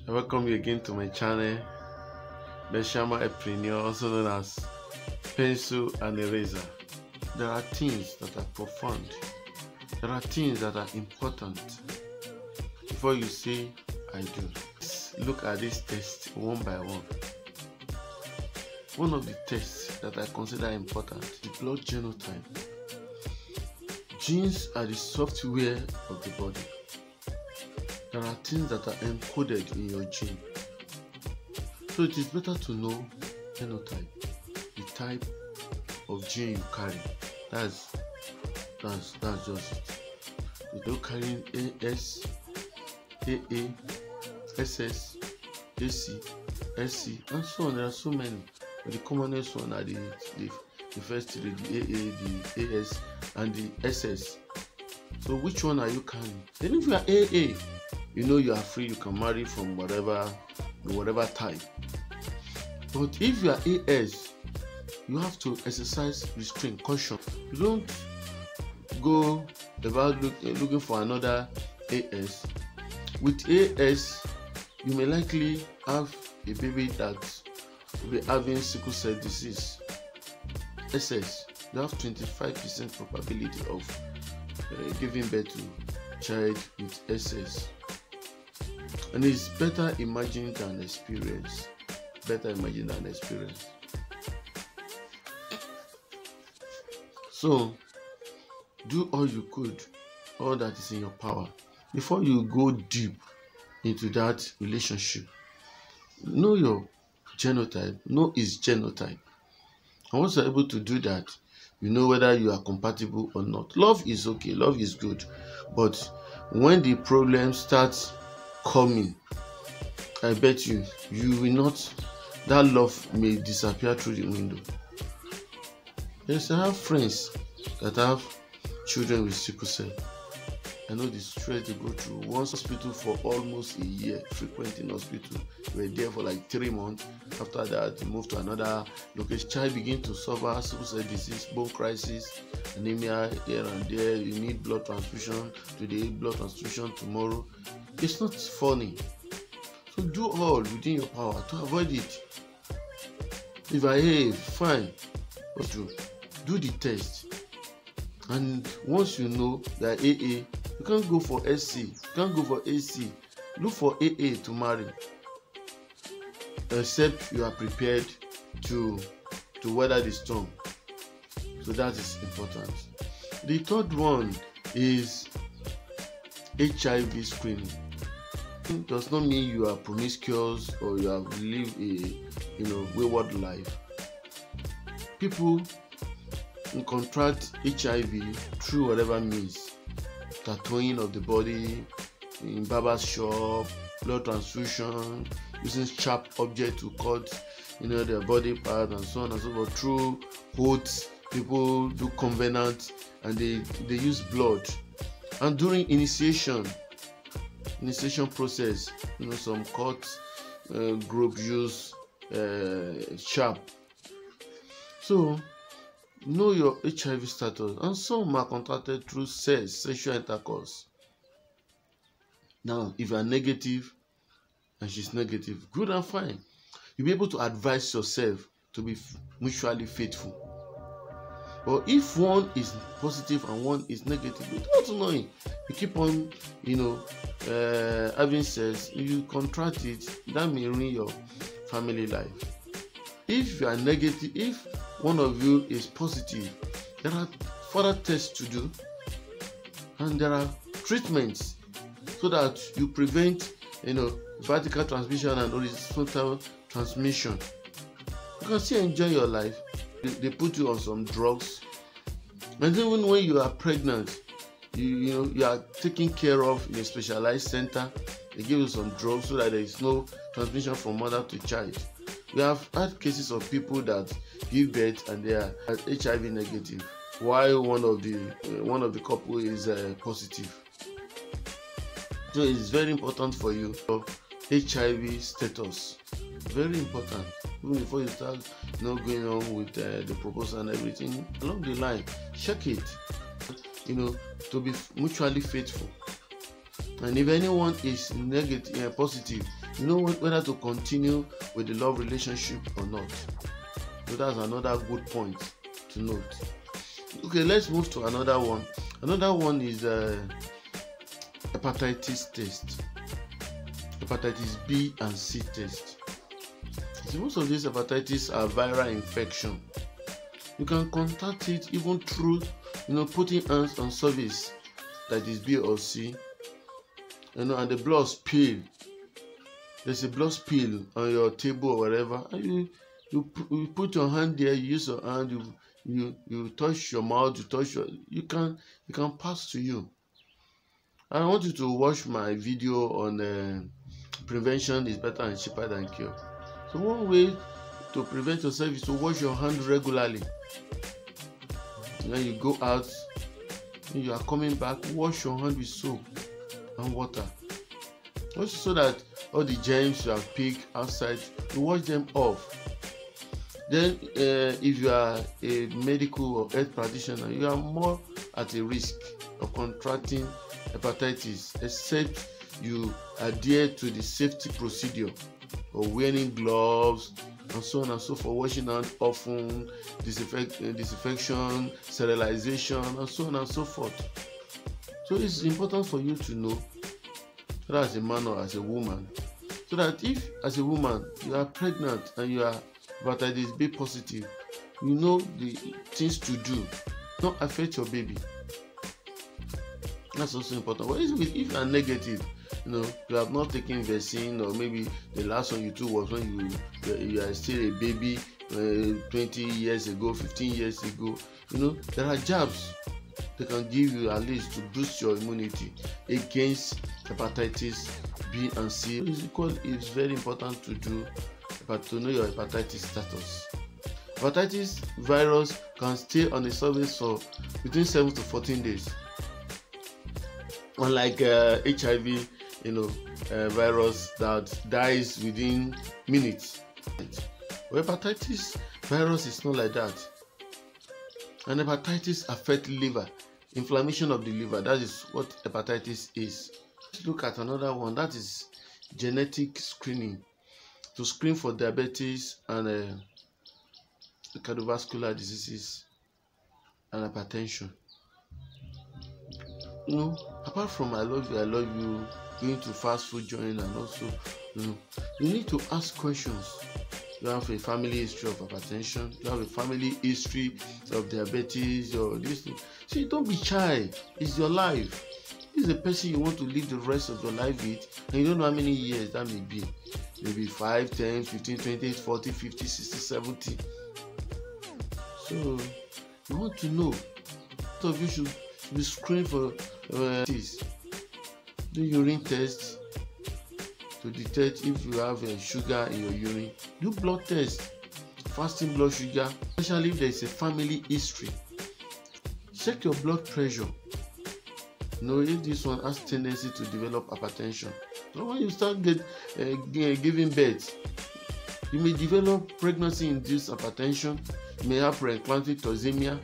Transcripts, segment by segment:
I welcome you again to my channel, Beshama Epreneur, also known as Pencil and Eraser. There are things that are profound. There are things that are important before you say I do. Let's look at this test one by one. One of the tests that I consider important is the blood genotype. Genes are the software of the body. There are things that are encoded in your gene. So it is better to know genotype, the type of gene you carry. That's just it. You don't carry AS, AA, SS, AC, SC, and so on. There are so many. But the commonest one are the first three, the AA, the AS, and the SS. So which one are you carrying? Then if you are AA, you know you are free, you can marry from whatever type. But if you are AS, you have to exercise restraint, caution. You don't go about looking for another AS. With AS, you may likely have a baby that will be having sickle cell disease. SS, you have 25% probability of giving birth to child with SS. And it's better imagined than experience. So, do all you could, all that is in your power. Before you go deep into that relationship, know your genotype, know its genotype. And once you're able to do that, you know whether you are compatible or not. Love is okay, love is good. But when the problem starts coming, I bet you will not, that love may disappear through the window. Yes, I have friends that have children with sickle cell. I know the stress they go through. One hospital for almost a year, frequent in hospital. We were there for like 3 months. After that, they moved to another location. Child begin to suffer sickle cell disease, bone crisis, anemia here and there. You need blood transfusion today, blood transfusion tomorrow. It's not funny. So do all within your power to avoid it. If I have, fine. But do the test. And once you know that AA, you can't go for SC, you can't go for AC. Look for AA to marry. Except you are prepared to weather the storm. So that is important. The third one is HIV screening. It does not mean you are promiscuous or you have lived a wayward life. People contract HIV through whatever means, tattooing of the body, in barber's shop, blood transfusion, using sharp object to cut their body part and so on and so forth. Through oaths, people do covenant and they use blood. And during initiation process, some cut group use sharp. So know your HIV status, and some are contracted through sex, sexual intercourse. Now, if you are negative and she's negative, good and fine. You'll be able to advise yourself to be mutually faithful. But if one is positive and one is negative, without knowing, you keep on, having sex, you contract it, that may ruin your family life. If you are negative, if one of you is positive, there are further tests to do, and there are treatments so that you prevent, vertical transmission and horizontal transmission. You can still enjoy your life. They put you on some drugs, and even when you are pregnant, you are taken care of in a specialized center. They give you some drugs so that there is no transmission from mother to child. We have had cases of people that give birth and they are HIV negative, while one of the couple is positive. So it's very important for you for HIV status. Very important. Even before you start going on with the proposal and everything, along the line, check it. To be mutually faithful. And if anyone is negative, positive, You know whether to continue with the love relationship or not. So that's another good point to note. Okay, let's move to another one. Another one is hepatitis test. Hepatitis B and C test. So most of these hepatitis are viral infection. You can contact it even through, putting hands on surface that is B or C, and the blood spill. There's a blood spill on your table or whatever, and you put your hand there, you use your hand, you touch your mouth, you can pass to you. And I want you to watch my video on prevention is better and cheaper than cure. So one way to prevent yourself is to wash your hand regularly. When you go out, when you are coming back, wash your hand with soap and water. Also, so that all the germs you have picked outside, you wash them off. Then if you are a medical or health practitioner, you are more at a risk of contracting hepatitis, except you adhere to the safety procedure of wearing gloves and so on and so forth, washing hands often, disinfection, sterilization, and so on and so forth. So it's important for you to know, whether as a man or as a woman, so that if as a woman you are pregnant and you are hepatitis B positive, you know the things to do, not affect your baby. That's also important. But if you are negative, you have not taken vaccine, or maybe the last one you took was when you are still a baby, 20 years ago, 15 years ago. There are jabs they can give you at least to boost your immunity against hepatitis B and C. It's very important to do, but to know your hepatitis status. Hepatitis virus can stay on the surface for between 7 to 14 days. Unlike HIV, virus that dies within minutes. But hepatitis virus is not like that. And hepatitis affects liver, inflammation of the liver. That is what hepatitis is. Let's look at another one, that is genetic screening, to screen for diabetes and cardiovascular diseases and hypertension. Apart from I love you, going to fast food joint, and also, you need to ask questions. You have a family history of hypertension, you have a family history of diabetes, or this thing. See, don't be shy. It's your life. This is a person you want to live the rest of your life with, and you don't know how many years that may be. Maybe 5, 10, 15, 20, 40, 50, 60, 70. So you want to know. So you should be screened for this. Do urine test to detect if you have sugar in your urine. Do blood test, fasting blood sugar, especially if there is a family history. Check your blood pressure. If this one has tendency to develop hypertension. So when you start giving birth, you may develop pregnancy-induced hypertension. You may have preeclamptic toxemia.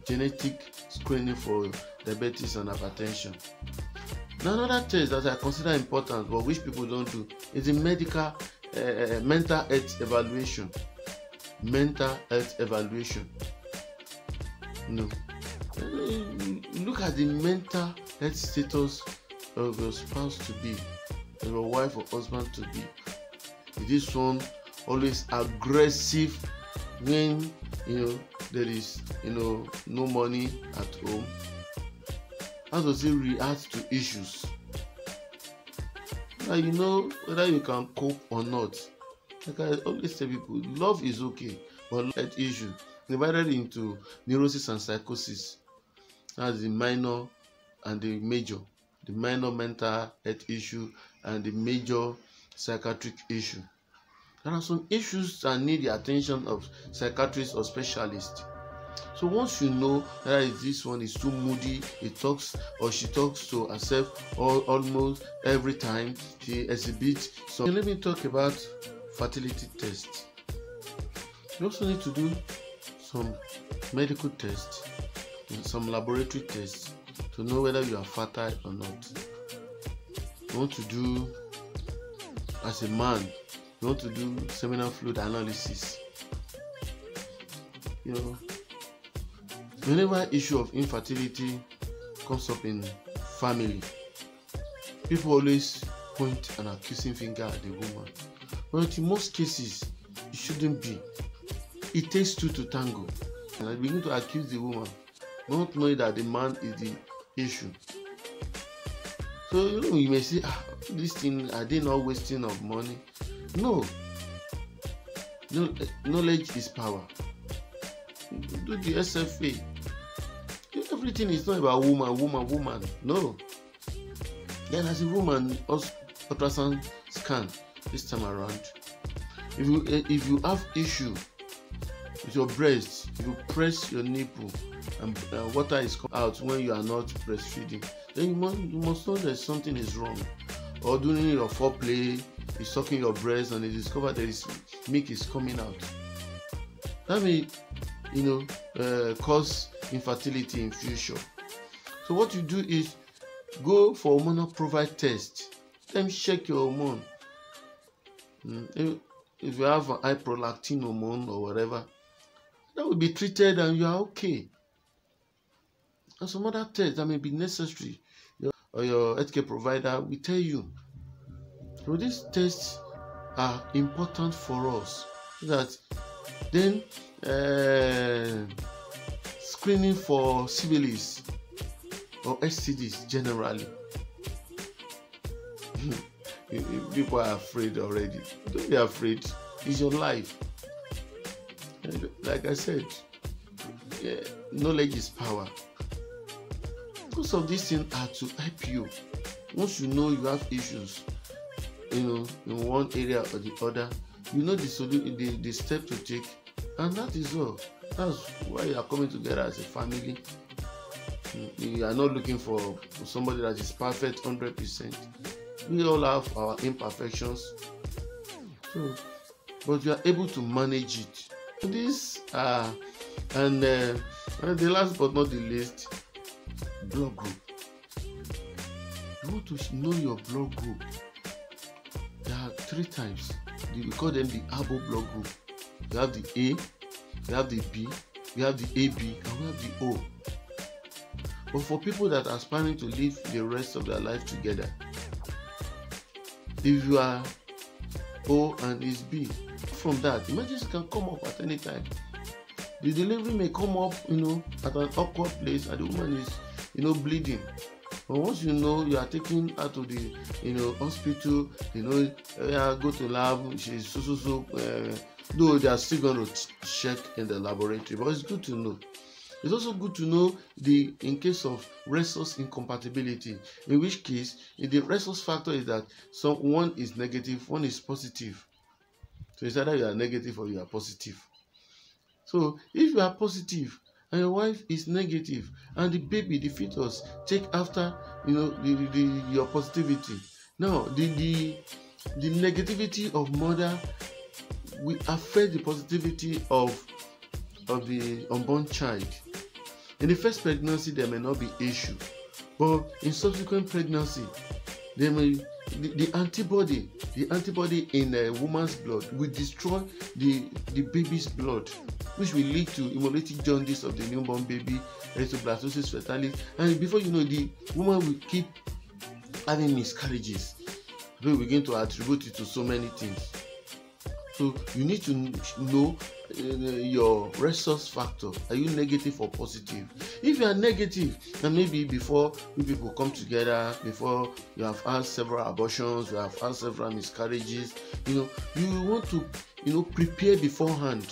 Genetic screening for diabetes and hypertension. Now, another test that I consider important but which people don't do is the mental health evaluation. Mental health evaluation. Look at the mental health status of your spouse to be, of your wife or husband to be. Is this one always aggressive when there is no money at home? How does it react to issues? Now, whether you can cope or not. Like I always tell people, love is okay, but that issue divided into neurosis and psychosis. That's the minor and the major. The minor mental health issue and the major psychiatric issue. There are some issues that need the attention of psychiatrists or specialists. So once you know that this one is too moody, she talks to herself almost every time, she exhibits. So let me talk about fertility tests. You also need to do some medical tests and some laboratory tests to know whether you are fertile or not. You want to do as a man, you want to do seminal fluid analysis, whenever issue of infertility comes up in family, people always point an accusing finger at the woman. But in most cases, it shouldn't be. It takes two to tango. And I begin to accuse the woman, not knowing that the man is the issue. So you may say, this thing, are they not wasting of money? No. Knowledge is power. Do the SFA. Everything is not about woman. No. Then as a woman, ultrasound scan this time around. If you have issue with your breast, if you press your nipple and water is coming out when you are not breastfeeding, then you must know that something is wrong. Or during your foreplay, you're sucking your breast and you discover there is milk is coming out. That may cause infertility in future. So what you do is go for hormonal provide test. Then check your hormone. If you have an high prolactin hormone or whatever, that will be treated and you are okay. And some other tests that may be necessary, or your healthcare provider will tell you. So these tests are important for us, so that then screening for syphilis or STDs generally. People are afraid already. Don't be afraid. It's your life. And like I said, knowledge is power. Most of these things are to help you. Once you know you have issues, in one area or the other, you know the step to take, and that is all. That's why you are coming together as a family. You are not looking for somebody that is perfect 100%. We all have our imperfections, but you are able to manage it. And the last but not the least, blood group. You want to know your blood group. There are 3 types. We call them the ABO blood group. We have the A, we have the B, we have the AB, and we have the O. But for people that are aspiring to live the rest of their life together, if you are O and is B, from that, emergency can come up at any time. The delivery may come up, at an awkward place, and the woman is, bleeding. But once you know you are taken her to the, hospital, go to lab, she's so. Though they are still going to check in the laboratory, but it's good to know. It's also good to know in case of resource incompatibility, in which case the resource factor is that one is negative, one is positive. So it's either you are negative or you are positive. So if you are positive and your wife is negative and the baby, the fetus, take after your positivity, now the negativity of mother will affect the positivity of the unborn child. In the first pregnancy, there may not be issue, but in subsequent pregnancy, the antibody in a woman's blood will destroy the baby's blood, which will lead to hemolytic jaundice of the newborn baby, erythroblatosis fetalis, and before you know, the woman will keep having miscarriages. People begin to attribute it to so many things. So you need to know your resource factor. Are you negative or positive? If you are negative, then maybe before you people come together, before you have had several abortions, you have had several miscarriages, you want to prepare beforehand.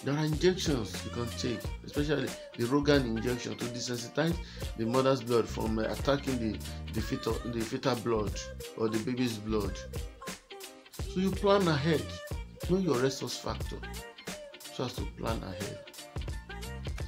There are injections you can take, especially the Rogan injection, to desensitize the mother's blood from attacking the fetal blood or the baby's blood. So you plan ahead. Know your resource factor so as to plan ahead.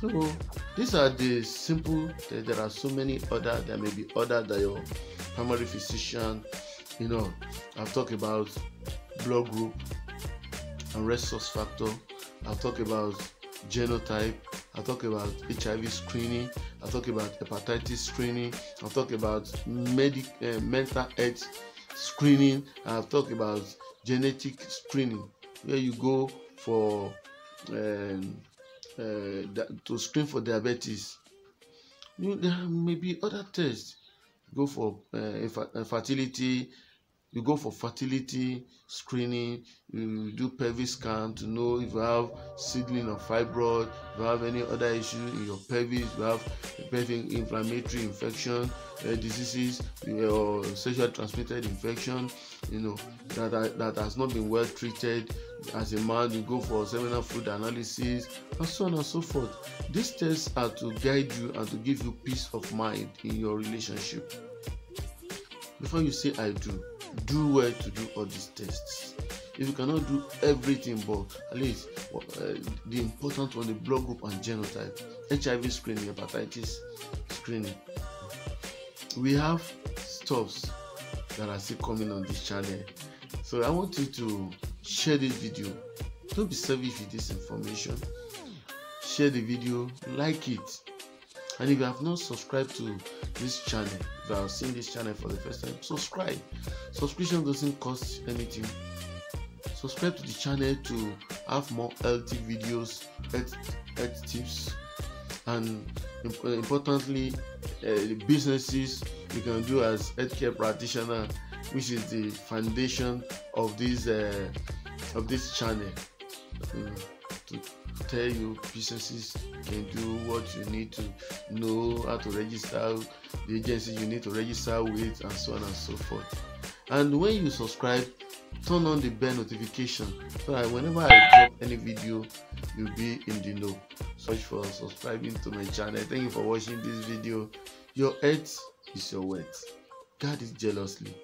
So these are the simple. There are so many other. There may be other that your primary physician. I've talked about blood group and resource factor. I'll talk about genotype. I'll talk about HIV screening. I'll talk about hepatitis screening. I'll talk about mental health screening. I've talked about genetic screening, where you go for to screen for diabetes. There may be other tests. Go for fertility. You go for fertility screening. You do pelvic scan to know if you have seedling or fibroid, if you have any other issue in your pelvis, if you have pelvic inflammatory infection, diseases or sexually transmitted infection, that has not been well treated. As a man, you go for seminal fluid analysis and so on and so forth. These tests are to guide you and to give you peace of mind in your relationship. Before you say I do well to do all these tests. If you cannot do everything, but at least the important one, the blood group and genotype, HIV screening, hepatitis screening. We have stuffs that are still coming on this channel. So I want you to share this video. Don't be selfish with this information. Share the video, like it. And if you have not subscribed to this channel, if you have seen this channel for the first time, subscribe. Subscription doesn't cost anything. Subscribe to the channel to have more healthy videos, health tips, and importantly, the businesses you can do as healthcare practitioner, which is the foundation of this channel. To tell you businesses can do what you need to know, how to register, the agencies you need to register with, and so on and so forth. And when you subscribe, turn on the bell notification so that whenever I drop any video, you'll be in the know. Search for subscribing to my channel. Thank you for watching this video. Your health is your wealth. Guard it jealously.